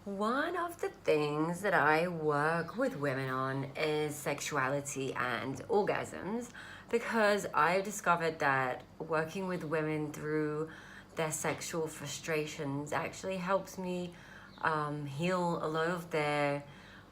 One of the things that I work with women on is sexuality and orgasms because I've discovered that working with women through their sexual frustrations actually helps me heal a lot of their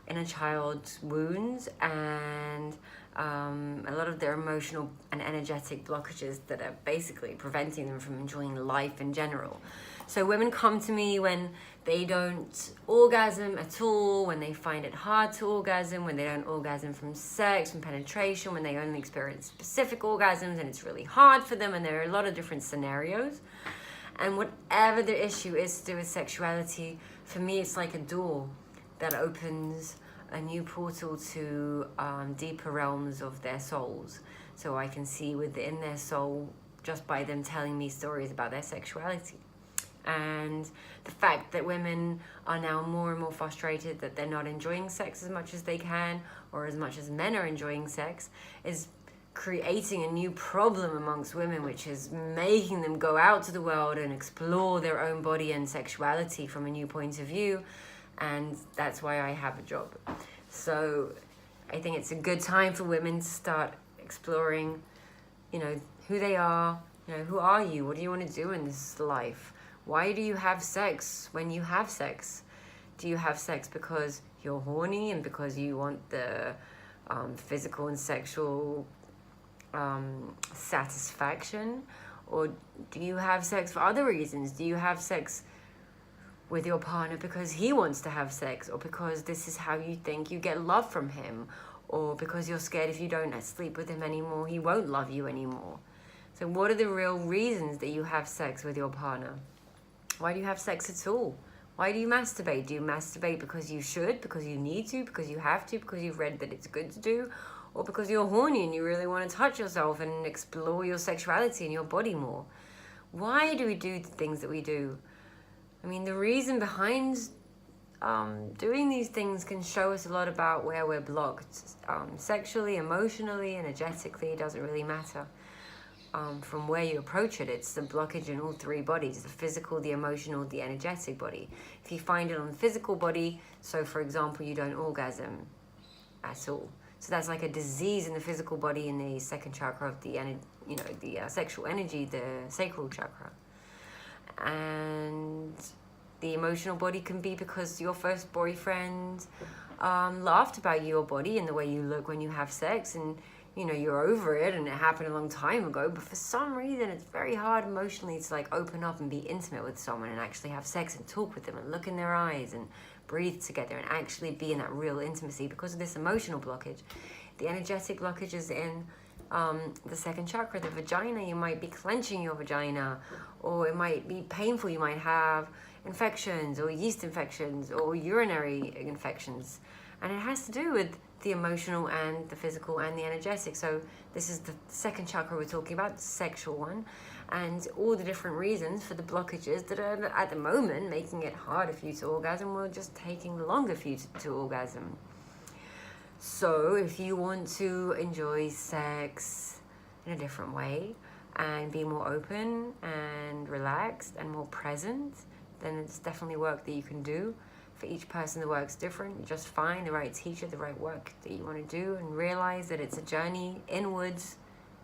inner child's wounds and a lot of their emotional and energetic blockages that are basically preventing them from enjoying life in general. So women come to me when they don't orgasm at all, when they find it hard to orgasm, when they don't orgasm from sex, from penetration, when they only experience specific orgasms and it's really hard for them, and there are a lot of different scenarios. And whatever the issue is to do with sexuality, for me it's like a door that opens a new portal to deeper realms of their souls. So I can see within their soul just by them telling me stories about their sexuality. And the fact that women are now more and more frustrated that they're not enjoying sex as much as they can, or as much as men are enjoying sex, is creating a new problem amongst women, which is making them go out to the world and explore their own body and sexuality from a new point of view. And that's why I have a job. So I think it's a good time for women to start exploring, who they are, who are you? What do you want to do in this life? Why do you have sex when you have sex? Do you have sex because you're horny and because you want the physical and sexual satisfaction? Or do you have sex for other reasons? Do you have sex with your partner because he wants to have sex, or because this is how you think you get love from him, or because you're scared if you don't sleep with him anymore, he won't love you anymore? So what are the real reasons that you have sex with your partner? Why do you have sex at all? Why do you masturbate? Do you masturbate because you should, because you need to, because you have to, because you've read that it's good to do, or because you're horny and you really want to touch yourself and explore your sexuality and your body more? Why do we do the things that we do? I mean, the reason behind doing these things can show us a lot about where we're blocked. Sexually, emotionally, energetically, it doesn't really matter. From where you approach it, it's the blockage in all three bodies: the physical, the emotional, the energetic body. If you find it on the physical body, so for example, you don't orgasm at all. So that's like a disease in the physical body, in the second chakra of the sexual energy, the sacral chakra. And the emotional body can be because your first boyfriend laughed about your body and the way you look when you have sex, and you're over it and it happened a long time ago, but for some reason it's very hard emotionally to like open up and be intimate with someone and actually have sex and talk with them and look in their eyes and breathe together and actually be in that real intimacy because of this emotional blockage. The energetic blockage is in the second chakra, the vagina. You might be clenching your vagina, or it might be painful. You might have infections or yeast infections or urinary infections, and it has to do with the emotional and the physical and the energetic. So this is the second chakra we're talking about, the sexual one, and all the different reasons for the blockages that are at the moment making it harder for you to orgasm, or just taking longer for you to orgasm. So if you want to enjoy sex in a different way and be more open and relaxed and more present, then it's definitely work that you can do. For each person, the work's different. You just find the right teacher, the right work that you want to do, and realize that it's a journey inwards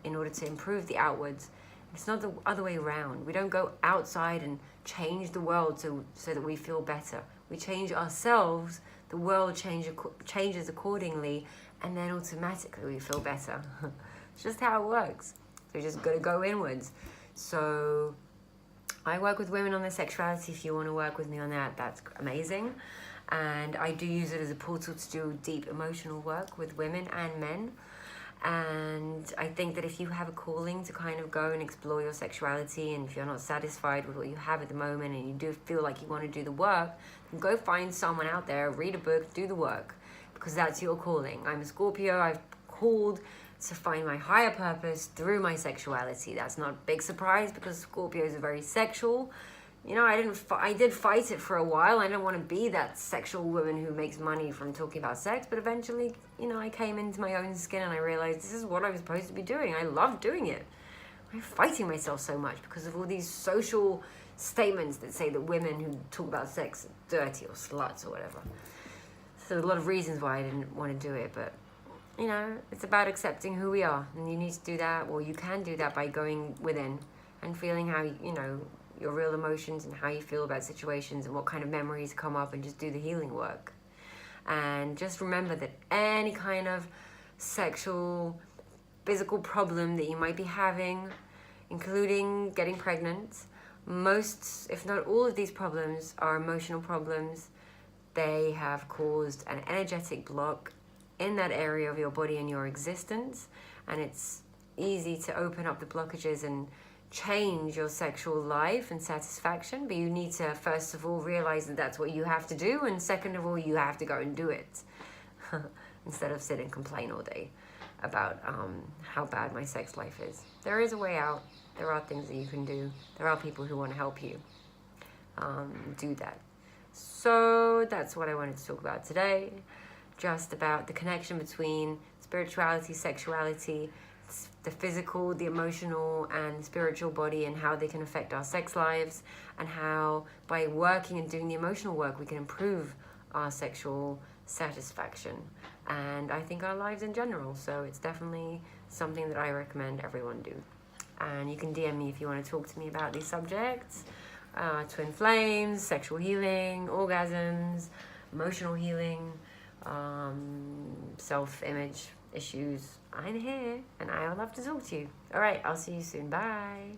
in order to improve the outwards. It's not the other way around. We don't go outside and change the world so that we feel better. We change ourselves, the world changes accordingly, and then automatically we feel better. It's just how it works. So you just got to go inwards. So I work with women on their sexuality. If you want to work with me on that, that's amazing. And I do use it as a portal to do deep emotional work with women and men. And I think that if you have a calling to kind of go and explore your sexuality, and if you're not satisfied with what you have at the moment and you do feel like you want to do the work, then go find someone out there, read a book, do the work, because that's your calling. I'm a Scorpio. I've called to find my higher purpose through my sexuality. That's not a big surprise because Scorpios are very sexual. I did fight it for a while. I didn't want to be that sexual woman who makes money from talking about sex, but eventually, I came into my own skin and I realized this is what I was supposed to be doing. I love doing it. I'm fighting myself so much because of all these social statements that say that women who talk about sex are dirty or sluts or whatever. So there's a lot of reasons why I didn't want to do it, but you know, it's about accepting who we are, and you need to do that, or you can do that by going within and feeling how, you know, your real emotions and how you feel about situations and what kind of memories come up, and just do the healing work. And just remember that any kind of sexual, physical problem that you might be having, including getting pregnant, most, if not all of these problems are emotional problems. They have caused an energetic block in that area of your body and your existence, and it's easy to open up the blockages and change your sexual life and satisfaction, but you need to first of all realize that that's what you have to do, and second of all, you have to go and do it instead of sit and complain all day about how bad my sex life is. There is a way out. There are things that you can do. There are people who want to help you do that. So that's what I wanted to talk about today, just about the connection between spirituality, sexuality, the physical, the emotional, and spiritual body, and how they can affect our sex lives, and how by working and doing the emotional work we can improve our sexual satisfaction, and I think our lives in general. So it's definitely something that I recommend everyone do. And you can DM me if you want to talk to me about these subjects. Twin flames, sexual healing, orgasms, emotional healing, self-image issues. I'm here and I would love to talk to you. All right, I'll see you soon. Bye.